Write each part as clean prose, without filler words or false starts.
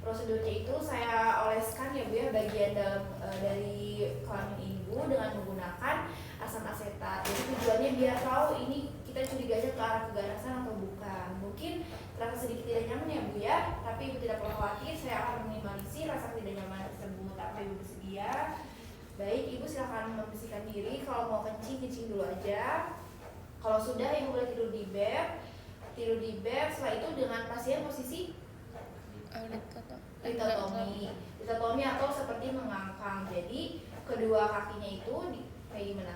Prosedurnya itu saya oleskan ya Bu ya bagian dalam dari kelamin ibu dengan menggunakan asam asetat. Jadi tujuannya biar tahu ini kita curiganya ke arah keganasan atau bukan. Mungkin terasa sedikit tidak nyaman ya Bu ya, tapi Ibu tidak perlu khawatir, saya akan minimalisir rasa tidak nyaman tersebut. Apa Ibu bersedia? Baik, Ibu silakan membersihkan diri. Kalau mau kencing, kencing dulu aja. Kalau sudah, Ibu boleh tidur di bed. Tidur di bed, setelah itu dengan pasien posisi litotomi atau seperti mengangkang. Jadi kedua kakinya itu kayak gimana?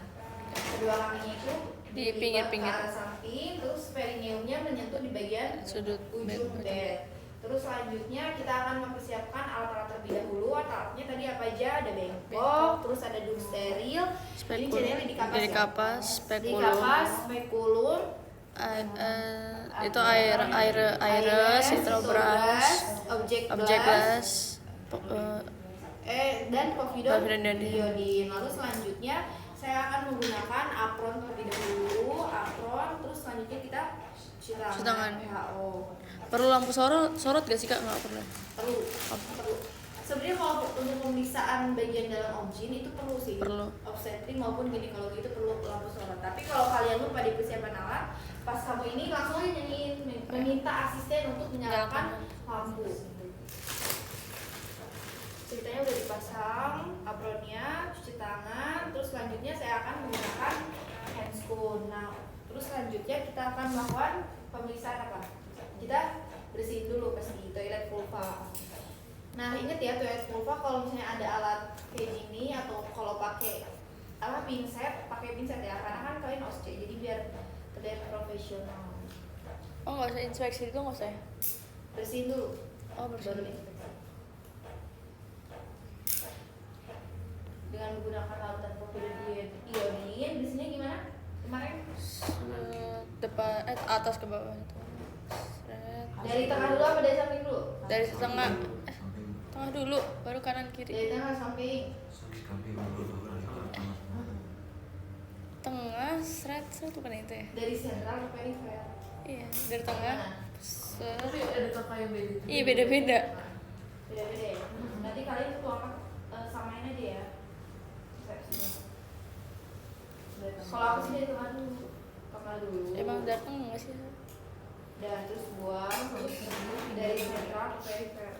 Kedua kakinya itu di pinggir-pinggir ke arah samping, terus perineumnya menyentuh di bagian sudut ujung bed. Terus selanjutnya kita akan mempersiapkan alat-alat terlebih dahulu. Alatnya tadi apa aja? Ada bengkok, terus ada dum steril. Ini jadinya dikapas, spekulum, itu air citrobras, objek glass, dan povidone iodin. Lalu selanjutnya saya akan menggunakan apron terlebih dahulu, terus selanjutnya kita cuci tangan. Perlu lampu sorot gak sih Kak? Nggak perlu. Perlu. Sebenarnya kalau untuk pemeriksaan bagian dalam objin itu perlu sih. Obstetrik maupun ginekologi itu perlu lampu sorot. Tapi kalau kalian lupa di persiapan alat, pas kamu ini langsung aja meminta asisten untuk menyalakan lampu. Ceritanya udah dipasang apronnya, cuci tangan, terus selanjutnya saya akan menggunakan handscoon. Nah, terus selanjutnya kita akan melakukan pemeriksaan apa? Kita bersihin dulu pasti toilet vulva. Nah, ingat ya, toilet vulva kalau misalnya ada alat kayak gini atau kalau pakai pinset, ya, karena kan kalian OSCE, jadi biar terlihat profesional. Oh, nggak usah inspeksi itu, nggak usah ya? Bersihin dulu. Oh, bersihin. Baru inspeksi. Dengan menggunakan larutan povidone iodin, bersihinnya gimana? Kemarin? Depan, atas ke bawah itu. Dari tengah dulu apa dari samping dulu? Dari tengah dulu, baru kanan kiri. Dari tengah samping. Tengah, seret bukan itu ya? Dari sentral ke perifer. Iya, dari tengah. Tapi ada kakak yang beda. Iya, beda-beda. Beda-beda ya. Nanti kalian tuangkan samain aja ya. Kalau aku sih dari tengah dulu. Emang dari tengah nggak sih? Dan terus buang, terus dari sentral ke perifer.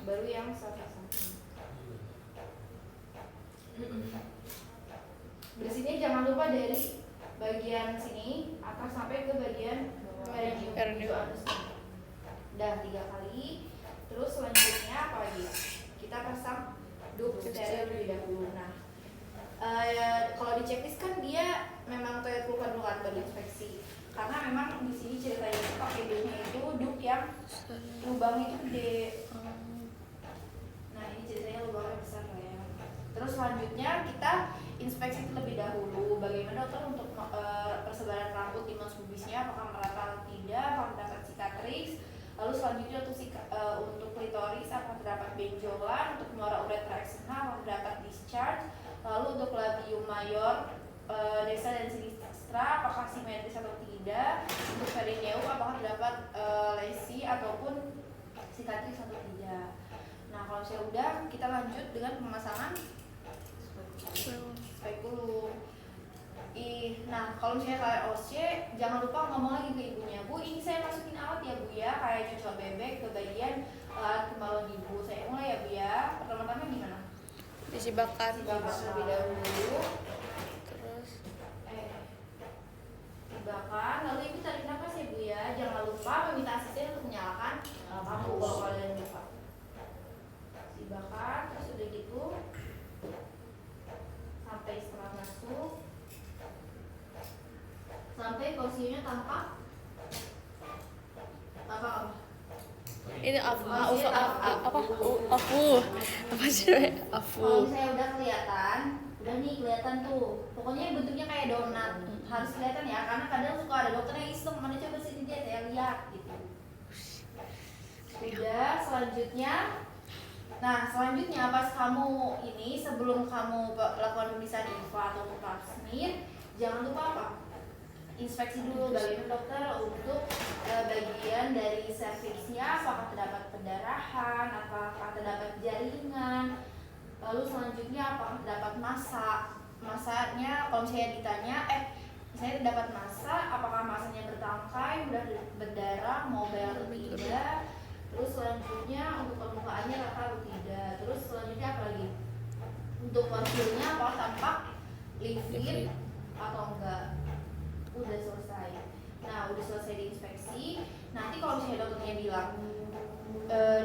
Baru yang samping. Bersihnya jangan lupa dari bagian sini atas sampai ke bagian perineum. Udah 3 kali. Terus selanjutnya apa lagi? Kita pasang dum steril terlebih dahulu. Nah, kalau di checklist kan dia memang toilet vulva dulu kan baru inspeksi. Karena memang di sini ceritanya itu pakai dum-nya itu dum yang lubangnya itu gede. Nah, ini ceritanya lubangnya besar lah ya. Terus selanjutnya kita inspeksi terlebih dahulu bagaimana dokter untuk persebaran rambut di mas pubisnya, apakah merata atau tidak, apakah terdapat cicatrix. Lalu selanjutnya untuk klitoris apakah terdapat benjolan, untuk muara uretra eksterna apakah terdapat discharge. Lalu untuk labium mayor, desa dan sinistra apakah simetris atau tidak. Untuk perineum apakah terdapat lesi ataupun cicatrix atau tidak. Nah, kalau misalnya udah, kita lanjut dengan pemasangan spekulum. Nah, kalau misalnya kalian OSCE, jangan lupa ngomong lagi ke ibunya, Bu, ini saya masukin alat ya Bu ya, kayak cucuk bebek ke bagian alat kembaran ibu. Saya mulai ya Bu ya. Pertama-tama gimana? Disibakan Terlebih dahulu. Terus sibakan, lalu ibu tarik nafas ya Bu ya. Jangan lupa meminta asisten untuk menyalakan lampu kalau kalian lupa. Sibakan, terus udah gitu sampai setelah masuk, sampai posisinya tampak ini apa sih kalau misalnya udah kelihatan, udah nih kelihatan tuh, pokoknya bentuknya kayak donat, harus kelihatan ya, karena kadang suka ada dokter yang iseng, mana coba sini dia saya lihat gitu. Udah, selanjutnya pas kamu ini, sebelum kamu lakukan pemeriksaan info atau pap smear, jangan lupa apa? Inspeksi dulu bagaimana dokter untuk bagian dari serviksnya, apakah terdapat pendarahan, kalau misalnya ditanya misalnya terdapat massa, apakah massanya bertangkai, mudah berdarah, mobile atau tidak. Terus selanjutnya untuk permukaannya rata atau tidak. Terus selanjutnya apa lagi? Untuk profilnya apakah tampak liquid atau enggak. Udah selesai. Nah, udah selesai diinspeksi. Nanti kalau misalnya dokternya bilang,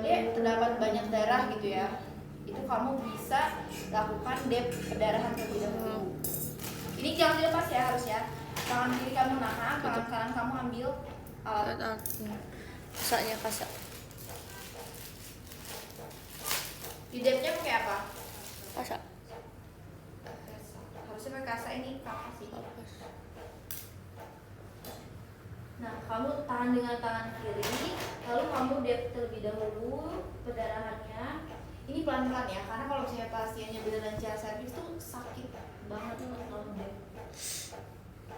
Dek, terdapat banyak darah gitu ya, itu kamu bisa lakukan dep perdarahan terlebih dahulu. Ini jangan dilepas ya, harus ya. Tangan kiri kamu nahan, tangan kanan kamu ambil alat. Kasaknya kasak. Di depnya pakai apa? Kasak. Harusnya pakai kasa, ini kapas sih. Kapas. Nah, kamu tahan dengan tangan kiri, lalu kamu dep terlebih dahulu perdarahannya. Ini pelan-pelan ya, karena kalau misalnya pasiennya beneran CA cervix itu sakit banget kalau dep.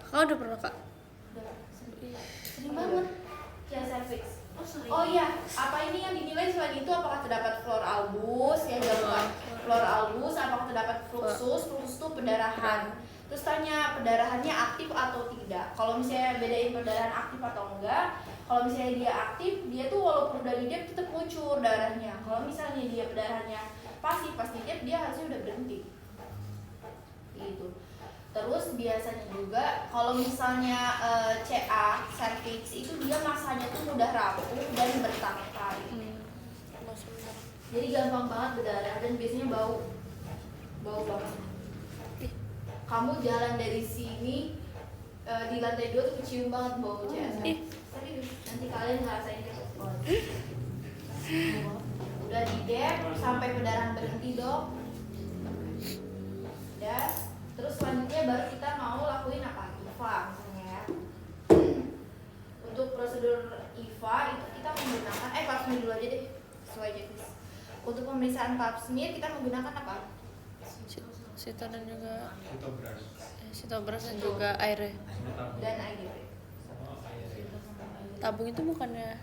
Kau udah pernah kak? Udah sering banget CA cervix. Oh, sering. Oh iya, apa ini yang dinilai selain itu? Apakah terdapat flor albus, ya jangan lupa flor albus, apakah terdapat fluxus? Fluxus itu pendarahan. Terus tanya pendarahannya aktif atau tidak. Kalau misalnya bedain pendarahan aktif atau enggak, kalau misalnya dia aktif, dia tuh walaupun udah di dep tetap ngucur darahnya. Kalau misalnya dia pendarahannya pasif, pas di dep dia harusnya udah berhenti. Gitu. Terus biasanya juga kalau misalnya CA cervix itu dia masanya tuh mudah rapuh dan bertangkai. Jadi gampang banget berdarah dan biasanya bau banget. Kamu jalan dari sini di lantai 2 tuh kecium banget bau CA cervix. Serius, nanti kalian ngerasain deh. Udah di dep sampai pendarahan berhenti dok. Ya. Terus selanjutnya baru kita mau lakuin apa? IVA misalnya ya. Untuk prosedur IVA itu kita menggunakan pap smear dulu aja deh, sesuai checklist. Untuk pemeriksaan pap smear kita menggunakan apa? Sito dan juga sitobras dan juga air. Dan IgG. Tabung itu bukannya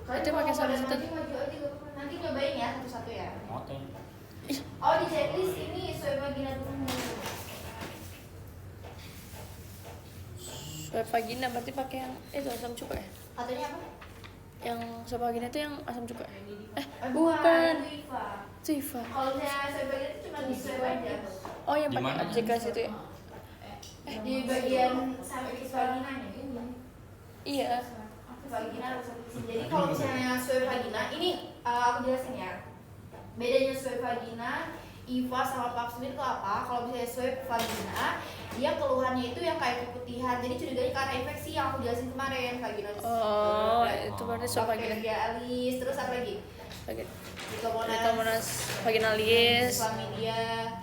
Kalian pakai kalau sabun pada tadi? maju aja gak apa-apa. Nanti nyobain ya satu-satu ya. Oh di checklist ini swab vagina dulu. swab vagina, berarti pakai yang itu asam cuka ya? Katanya apa? Yang swab vagina itu yang asam cuka? Bukan. Bukan. Itu IVA. Siva. Kalau misalnya swab vagina itu cuma di swab aja. Oh, yang pakai Gimana? aplikasi itu ya? Di bagian cervix vaginanya. Iya. Vagina atau cervix. Jadi kalau misalnya swab vagina, ini aku jelasin ya. Bedanya swab vagina, IVA sama pap smear itu apa? Kalau misalnya swab vagina, dia keluhannya itu yang kayak keputihan. Jadi curiganya karena infeksi yang aku jelasin kemarin, vaginosis. Oh, itu berarti swab vagina. Bakteria alis, terus apa lagi? Trichomonas vaginalis,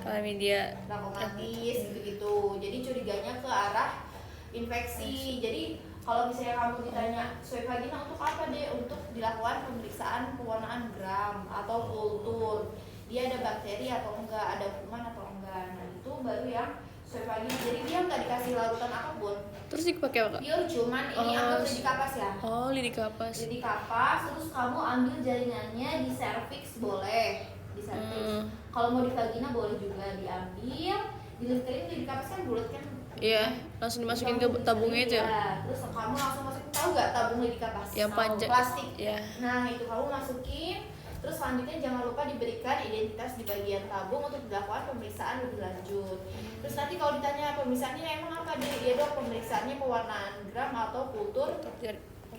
Chlamydia, lakomatis, gitu-gitu. Jadi curiganya ke arah infeksi. Jadi kalau misalnya kamu ditanya swab vagina untuk apa deh? Untuk dilakukan pemeriksaan pewarnaan gram atau kultur. Dia ada bakteri atau enggak, ada kuman atau enggak. Nah itu baru yang swab vagina. Jadi dia nggak dikasih larutan apapun. Terus dipakai apa kak? Pure cuman ini anggap lidi kapas ya. Oh, lidi kapas. Lidi kapas, terus kamu ambil jaringannya di cervix boleh, di cervix. Kalau mau di vagina boleh juga diambil. Dilikerin lidi kapas kan bulat kan. Iya, langsung dimasukin ke tabungnya itu ya? Terus kamu langsung masukin, tahu nggak tabung lidi kapas? Yang panjang. Plastik. Iya. Nah itu kamu masukin. Terus selanjutnya jangan lupa diberikan identitas di bagian tabung untuk dilakukan pemeriksaan lebih lanjut. Terus nanti kalau ditanya pemeriksaannya emang apa deh? Ya dok, pemeriksaannya pewarnaan gram atau kultur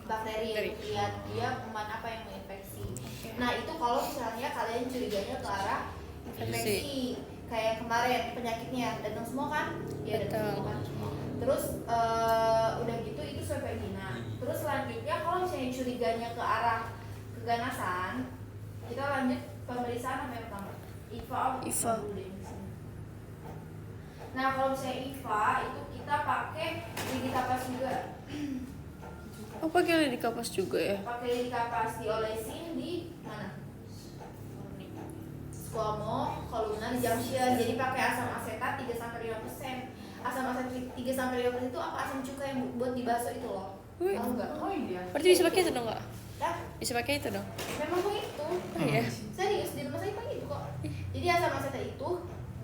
bakteri untuk lihat dia kuman apa yang menginfeksi. Nah itu kalau misalnya kalian curiganya ke arah infeksi. Kayak kemarin penyakitnya datang semua kan? Iya datang semua kan. Terus udah gitu itu swab vagina. Terus selanjutnya kalau misalnya curiganya ke arah keganasan, kita lanjut pemeriksaan apa yang pertama? IVA. Nah kalau misalnya IVA itu kita pakai lidi kapas juga. Oh, pakai lidi kapas juga ya? Pakai lidi kapas, diolesin di mana? Squamous columnar junction. Jadi pakai asam asetat 3-5%. Asam asetat 3-5% itu apa? Asam cuka yang buat di bakso itu loh. Wih. Tahu nggak? Oh iya. Berarti bisa pakai itu dong kak? Dah, Bisa pakai itu dong. memang begitu. Oh iya. Serius di rumah saya begitu kok. Jadi asam aceta itu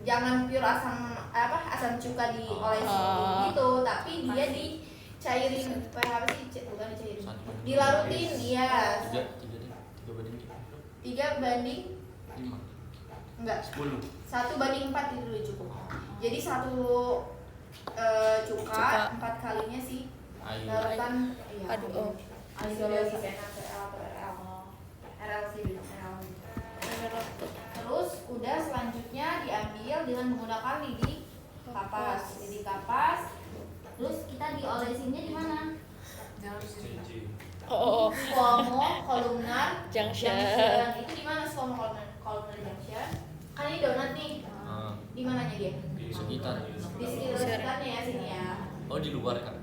jangan pure asam cuka diolesin gitu, tapi dia dicairin apa sih? Bukan dicairin. Dilarutin, iya. 3 banding 5 enggak. 10 1:4 itu dulu cukup. Jadi satu cuka 4 kalinya sih. air Larutan iya. Aduh, oh. Isolasi NaCl atau RL. RL sih RL. Terus udah selanjutnya diambil dengan menggunakan lidi kapas. Terus kita diolesinnya di mana? Oh. Squamous columnar Junction. Itu di mana squamous columnar junction? Kan ini donat nih. Di mananya dia? sekitar. Di sekitarnya ya sini ya. Oh, di luar kan?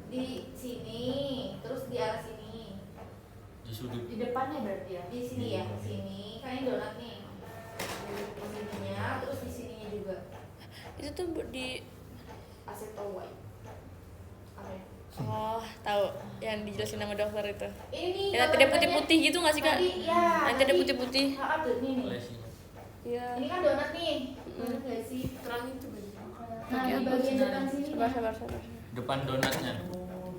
Di sini, terus di arah sini. Di sudut. Di depannya berarti ya? Di sini ya, sini. Kan ini donat nih. Di sininya, terus di sininya juga. Itu tuh di Acetyl white. Apa ya? oh, tahu yang dijelasin sama dokter itu. Ini Yang nanti ada putih-putih gitu nggak sih, Kak? Tadi, ya. Nanti ada putih-putih. Tuh, nih. Olesinya. Iya. Ini kan donat nih. Donat nggak sih? Terang itu baju. Nah, di bagian depan sini. Sabar. Depan donatnya.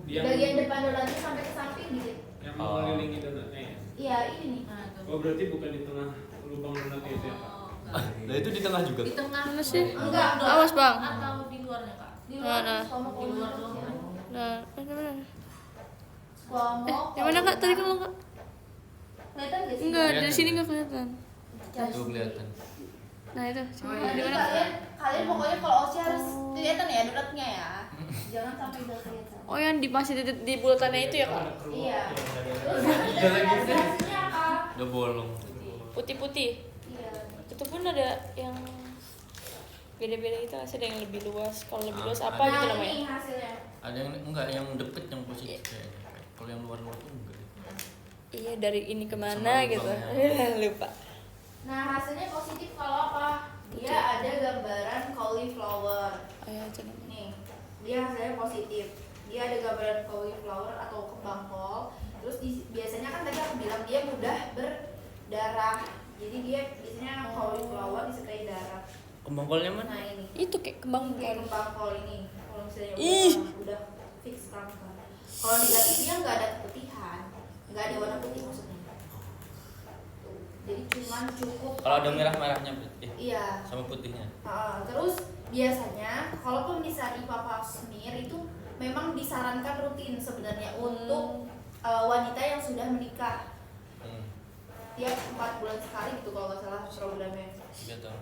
Bagian depan donatnya sampai ke samping dikit. Yang mengelilingi donatnya ya? Iya, ini nih. Oh, berarti bukan di tengah lubang donatnya itu ya, Pak? Nah, itu di tengah juga. Di tengah Mana sih? Enggak. Awas, Bang. atau di luarnya kak? Di luar Nah. squamous Di luar columnar doang. junction. Nah, mana? Squamous. Yang mana, Kak? Tadi kalau Kak? Kelihatan nggak sih? Enggak, Kelihatan. dari sini enggak kelihatan. Tuh kelihatan. Nah, itu. Coba Nanti di mana? kalian pokoknya kalau OC harus kelihatan ya donatnya ya. Jangan sampai nggak kelihatan. Oh, yang masih di bulatannya itu ya, Kak? Iya. Terus hasilnya apa? Udah bolong. Putih-putih. Iya. Itu pun ada yang beda-beda gitu, ada yang lebih luas. Kalau lebih luas apa Nah, gitu ini namanya? hasilnya. Ada yang enggak, yang deket yang positif kayaknya. Kalau yang luar-luar tuh enggak. Iya, dari ini kemana Sama gitu. lubangnya. Lupa. Nah, hasilnya positif kalau apa? Dia ada gambaran cauliflower. Ayo aja namanya. Nih, dia hasilnya positif. Dia ada gambaran cauliflower atau kembang kol. Terus biasanya kan tadi aku bilang dia mudah berdarah. Jadi dia biasanya cauliflower disertai darah. Kembang kolnya mana? Nah ini. Itu kayak kembang Kayak kol. kembang kol ini. Kalau misalnya Ih. udah fix kanker. Kalau negatifnya nggak ada keputihan, nggak ada warna putih maksudnya. Tuh. Jadi cuman cukup. Kalau ada merah-merahnya berarti. Iya. Sama putihnya. Terus biasanya kalau pemeriksaan IPA pap smear itu memang disarankan rutin sebenarnya untuk wanita yang sudah menikah. Tiap 4 bulan sekali gitu kalau nggak salah programnya. 3 tahun.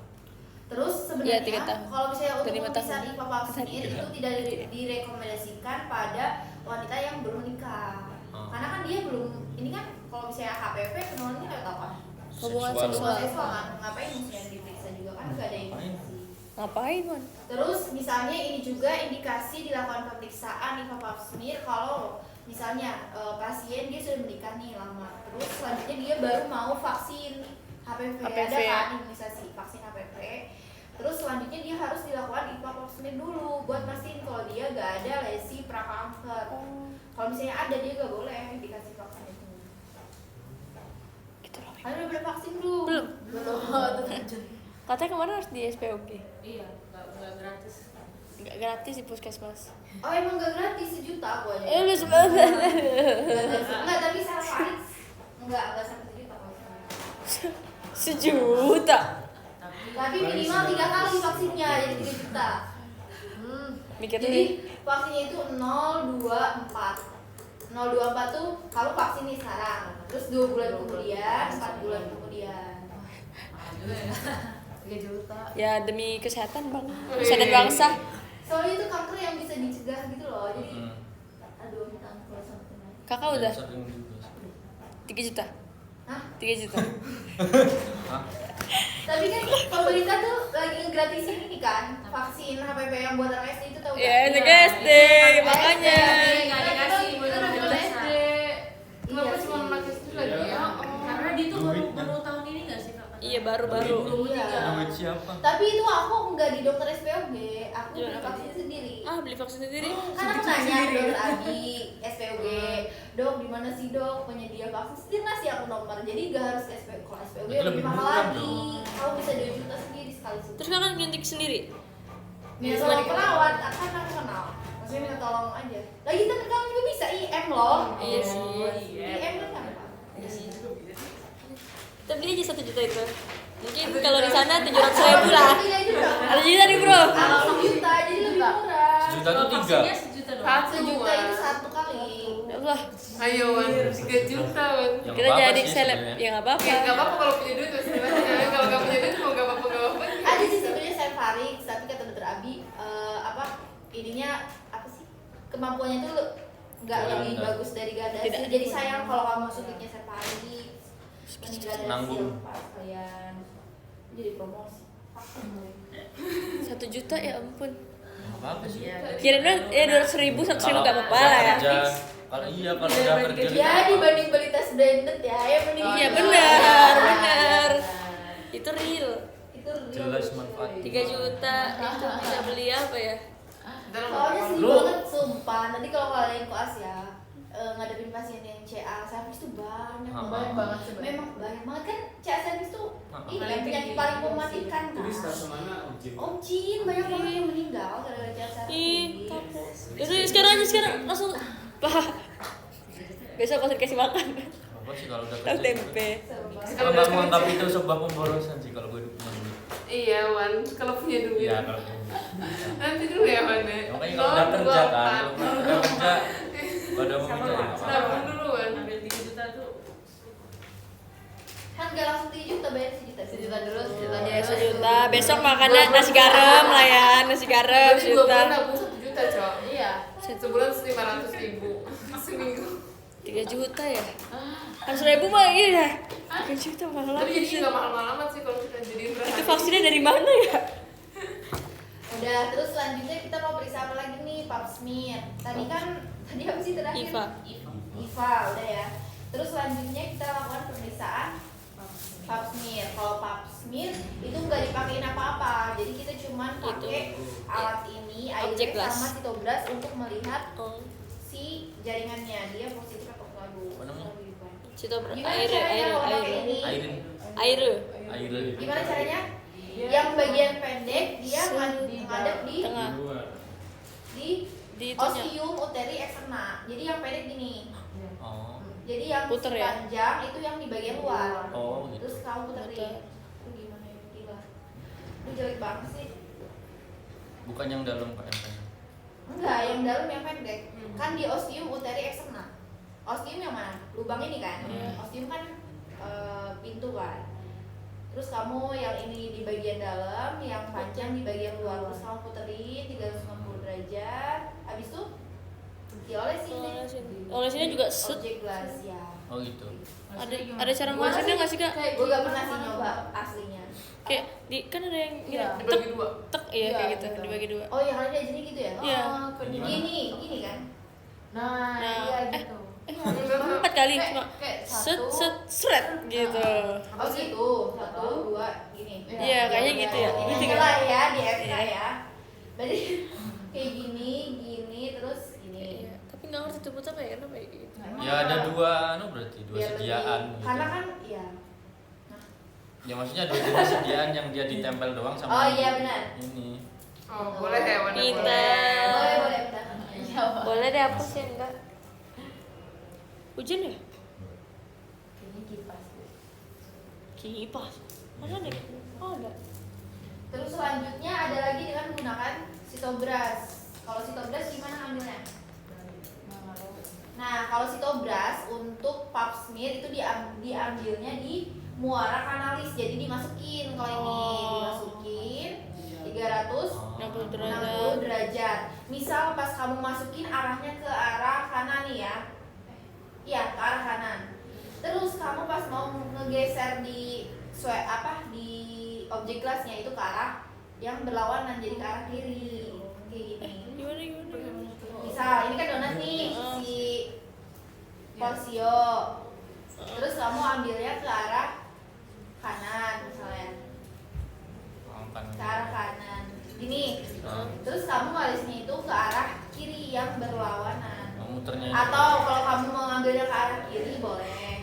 Terus Iya, 3 sebenarnya tahun. kalau misalnya untuk 5 pemeriksaan tahun. IPA pap smear itu tidak direkomendasikan pada wanita yang belum menikah. Karena kan dia belum, ini kan kalau misalnya HPV penularannya lewat apa? Hubungan Seksual. seksual. Seksual kan, ngapain mestinya diperiksa juga kan nggak ada indikasi. Ngapain, Man? Terus misalnya ini juga indikasi dilakukan pemeriksaan IPA pap smear kalau misalnya pasien dia sudah menikah nih lama, terus selanjutnya dia baru mau vaksin HPV. Ada kan imunisasi vaksin HPV. Terus selanjutnya dia harus dilakukan IPA pap smear dulu buat pastiin kalau dia gak ada lesi prakanker. Kalau misalnya ada dia gak boleh dikasih vaksin itu. Gitu loh. Kalian udah vaksin belum? Belum. Katanya kemarin harus di SPOG. Iya, nggak gratis. Enggak gratis di puskesmas. Oh emang gak gratis, 1 juta aku aja. Lu sebenarnya. Enggak, tapi secara valid enggak sampai 1 juta kalau misalnya. 1 juta. Tapi minimal 3 kali vaksinnya jadi 3 juta. Mikir Jadi nih. vaksinnya itu 024. 024 tuh kamu vaksin nih sekarang. Terus 2 bulan kemudian, 4 bulan kemudian. Juga ya. 3 juta. Ya demi kesehatan, Bang. Kesehatan bangsa. Soalnya itu kanker yang bisa dicegah gitu loh. Jadi Hmm. aduh minta kalau sampai naik. Kakak udah Sering juga sih. 3 juta. Hah? 3 juta. Hah? Tapi kan pemerintah tuh lagi ngegratisin ini kan vaksin HPV yang buat anak SD itu tahu Ya, nggak? anak SD, makanya. Nggak dikasih buat anak SD. Kenapa Iya cuma sih. anak SD lagi ya? Karena dia tuh baru tahun ini nggak sih kak? Iya, baru-baru. Iya. Duit siapa? Tapi itu aku nggak di dokter SPOG, aku Gimana, beli vaksin sendiri. Ah, beli vaksin sendiri. Kan aku nanya dokter Abi, SPOG, dok di mana sih dok penyedia vaksin, dia ngasih aku nomor, jadi gak harus ke SPG. Kalau SPG Itu lebih lebih mahal murah lagi, dong. kamu bisa 2 juta sendiri sekali suntik. Terus kakak nyuntik sendiri? Minta tolong perawat, kan aku kenal, maksudnya minta tolong aja. Lagi kan kamu juga bisa IM loh. Iya sih. IM kan gampang. Kita beli aja 1 juta itu. Mungkin kalau di sana 700.000 lah. Iya juga. 1 juta nih bro. Kalau 1 juta jadi lebih murah. Sejuta tuh 3. Vaksinnya sejuta doang. 1 juta itu 1 kali. Ya Allah, Ayo Wan, 3 juta Wan. Yang kita apa-apa jadi sih seleb. sebenarnya. Ya nggak apa-apa. Ya nggak apa-apa kalau punya duit pasti banyak. Kalau nggak punya duit mau nggak apa-apa. Ada sih sebenarnya Servarix, tapi kata dokter Abi ininya apa sih, kemampuannya tuh nggak Tidak. lebih bagus dari Gardasil. Tidak. Jadi sayang kalau kamu suntiknya Servarix, mending Gardasil Nanggung. pas kalian jadi promosi. 1 juta ya ampun. Nggak apa-apa sih. Kirain ya 200.000, 100.000 nggak apa-apa lah ya. Kalau udah kerja. Ya dibanding beli tas branded ya, ya mending. Iya benar. Itu real. Itu real. Jelas manfaat. 3 juta itu bisa beli apa ya? Soalnya sedih Lu- banget sumpah. Nanti kalau kalian koas ya ngadepin pasien yang CA service tuh banyak banget sebenarnya. Memang banyak banget kan CA service tuh ini kan Paling penyakit tinggi. paling mematikan Itu kan. di stasiun mana Om Jin? Om Jin banyak banget yang meninggal gara-gara CA service. Ih, takut. Yaudah sekarang aja langsung. Bah. Besok pasti dikasih makan. Apa sih kalau udah Tahu kerja? tempe. Kalau nggak menganggap itu sebuah pemborosan sih kalau gue punya duit. Iya Wan, kalau punya duit. Iya kalau punya duit. Nanti dulu ya Wan ya. Makanya kalau udah kerja kan, Nol, kalau udah kerja, pada mau minta ya nggak apa-apa. Nabung dulu Wan. Ambil 3 juta tuh. Kan gak langsung 3 juta, bayar sejuta. Sejuta dulu, sejuta. Ya 1 juta. Besok makannya nasi garam lah ya, nasi garam Berarti 2 1 bulan juta. nabung 1 juta Cok. Iya. Sebulan 500.000 seminggu. 3 juta ya. 100.000 mah ini dah. 3 juta mahal Tapi jadi sih. nggak mahal-mahal amat sih kalau kita jadiin Itu berapa. vaksinnya dari mana ya? Udah, terus selanjutnya kita mau periksa apa lagi nih? Pap smear. Tadi apa sih terakhir? IVA. IVA udah ya. Terus selanjutnya kita lakukan pemeriksaan pap smear. Kalau pap smear itu nggak dipakein apa-apa. Jadi kita cuman pakai alat ini, Objek air glass. sama sitobras untuk melihat Oh, si jaringannya dia positif atau enggak dulu. Apa namanya? situ Gimana caranya kalau pakai ini? Airin. Air. Airin. Gimana caranya? Yang bagian pendek dia ngadep di Tengah. Di luar. di Di itunya. ostium uteri externa. Jadi yang pendek gini. Oh. Jadi yang Puter si ya? panjang itu yang di bagian luar. Oh, gitu. Terus kamu puterin. Puter. Lu gimana ya? Gila. Lu jelek banget sih. Bukan yang dalam Pak yang pendek. Enggak, yang dalam yang pendek. Kan di ostium uteri externa. Ostium yang mana? Lubang ini kan. Iya. Ostium kan pintu kan. Terus kamu yang ini di bagian dalam, yang panjang di bagian luar. Terus kamu puterin 360 derajat. Habis itu diolesin deh. Olesinnya juga set. Objek glass ya. Oh gitu. Ada cara ngolesinnya nggak sih kak? Gue gak pernah sih nyoba aslinya. Kayak di kan ada yang gini, Iya. tek Dibagi 2. tek iya kayak Iya, gitu, gitu. dibagi 2. Oh yang ada jadi gitu ya? Iya. Gini kan? Nah, Nah, iya gitu. 4 kali cuma Kayak set satu. set seret gitu. Oh gitu, 1, 2, gini. Iya, kayaknya gitu ya. Ini Gitu tinggal kan? lah ya di FK Iya. ya. Berarti kayak gini, terus gini. Iya, tapi nggak ngerti tuh buat apa ya, kenapa ya gitu. Ya ada dua berarti dua Biar lebih- sediaan gitu. Karena kan, iya. Ya maksudnya dua jenis sediaan yang dia ditempel doang sama Oh iya benar. ini. Oh, boleh ya Wan. Pinter. Boleh benar. Boleh deh hapus ya enggak? Hujan ya? Kayaknya kipas deh. Kipas. Mana deh? Oh ada. Terus selanjutnya ada lagi dengan menggunakan sitobras. Kalau sitobras gimana ngambilnya? Nah, kalau sitobras untuk pap smear itu diambilnya di muara kanalis. Jadi dimasukin kalau ini dimasukin 360 60 derajat. derajat. Misal pas kamu masukin arahnya ke arah kanan nih ya. Iya, ke arah kanan. Terus kamu pas mau ngegeser di di objek glassnya itu ke arah yang berlawanan, jadi ke arah kiri. Kayak gini. Gimana? Misal ini kan donat nih si Porsio. Terus kamu ambilnya ke arah kanan misalnya. Ke arah kanan. Gini. Terus kamu ngalisnya itu ke arah kiri yang berlawanan. Muternya ini. Atau kalau kamu mau ngambilnya ke arah kiri boleh.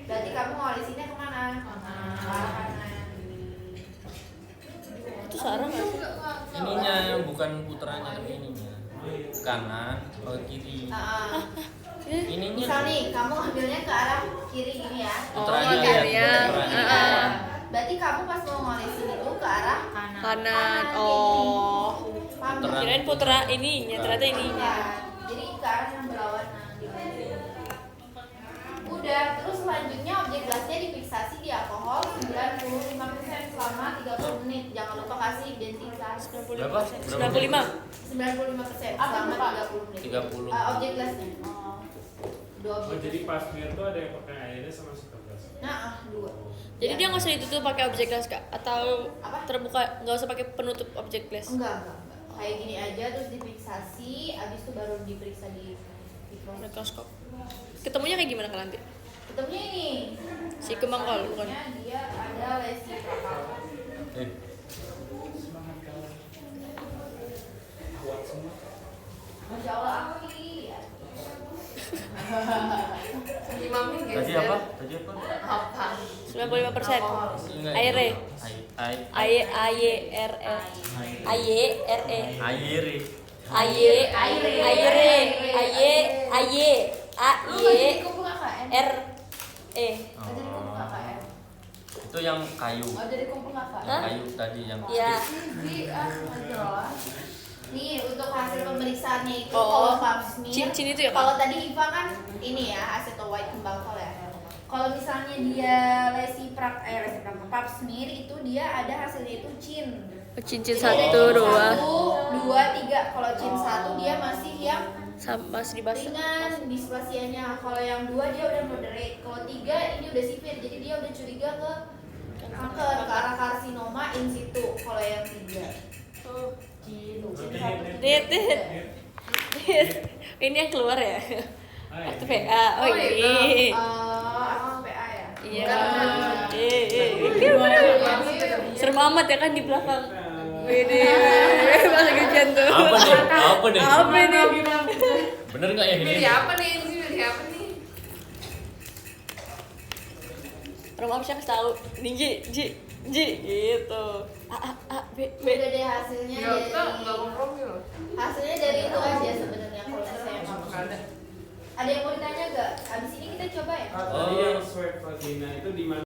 Berarti kamu ngalisinnya kemana? Ke arah kanan. Itu Sarah nggak sih? Ininya bukan puterannya tapi ininya. Kanan ke kiri. Ininya Misal nih, kamu ngambilnya ke arah kiri gini ya. puterannya Oh, ya, iya. puterannya. Berarti kamu pas mau ngalisin itu ke arah Kanan. kayak Oh. gini. Paham nggak? Puteran. Kirain putra ininya, ternyata ininya. Iya. Jadi ke arah yang berlawanan. Udah, terus selanjutnya objek gelasnya difiksasi di alkohol 95% selama 30 menit. Jangan lupa kasih identitas. 95. Berapa? 95. 95% selama 30 menit. 30. Objek gelasnya. Dua Oh, objek. jadi pas mir tuh ada yang pakai airnya sama setegas. Nah, dua. Jadi dia nggak usah ditutup pakai objek glass kak? Atau Apa? terbuka, nggak usah pakai penutup objek glass? Enggak. Kayak gini aja terus difiksasi, abis itu baru diperiksa di mikroskop. Mikroskop. Ketemunya kayak gimana kak nanti? Ketemunya ini. Si kembang kol, bukan? Selanjutnya dia ada lesi prakal. Masya Allah ahli ya. Imamin guys. Tadi apa? Tadi apa? Apa? 95%. Enggak, Aire. Air. AYRE. AYRE. Air. AY Kumpul KKN. RE. Jadi kumpul KKN. Itu yang kayu. Oh jadi kumpul KKN. Hah? Kayu tadi yang Iya. Di Masya Allah. Nih untuk hasil pemeriksaannya itu Oh. kalau pap smear. Cincin itu ya, Kak? Kalau tadi Iva kan ini ya aceto white kembang kol ya. Kalau misalnya dia pap smear itu dia ada hasilnya itu cin. Cincin Jadi ada 1, cin 2. 1, 2, 3. Kalau cin 1 dia masih yang Masih dibahas. ringan displasianya. Kalau yang 2 dia udah moderate. Kalau 3 ini udah severe. Jadi dia udah curiga ke kanker, ke arah karsinoma in situ. Kalau yang 3. Gitu. Dit. Ini yang keluar ya? Waktu PA. Oh ini. Akun PA ya. Iya. Imamin. Serem amat ya kan di belakang. Ini pas lagi hujan tuh. apa nih? Apa nih? Apa nih? Bener nggak ya ini? Milih apa nih? Ini milih apa nih? Serem amat sih kasih tahu. Nih Ji gitu. A B B. Udah deh hasilnya Nggak dari kompromi loh. hasilnya dari itu aja sebenarnya kalau misalnya mau. Nggak ada. Ada yang mau ditanya gak? Abis ini kita coba ya. Tadi yang swab vagina itu di mana?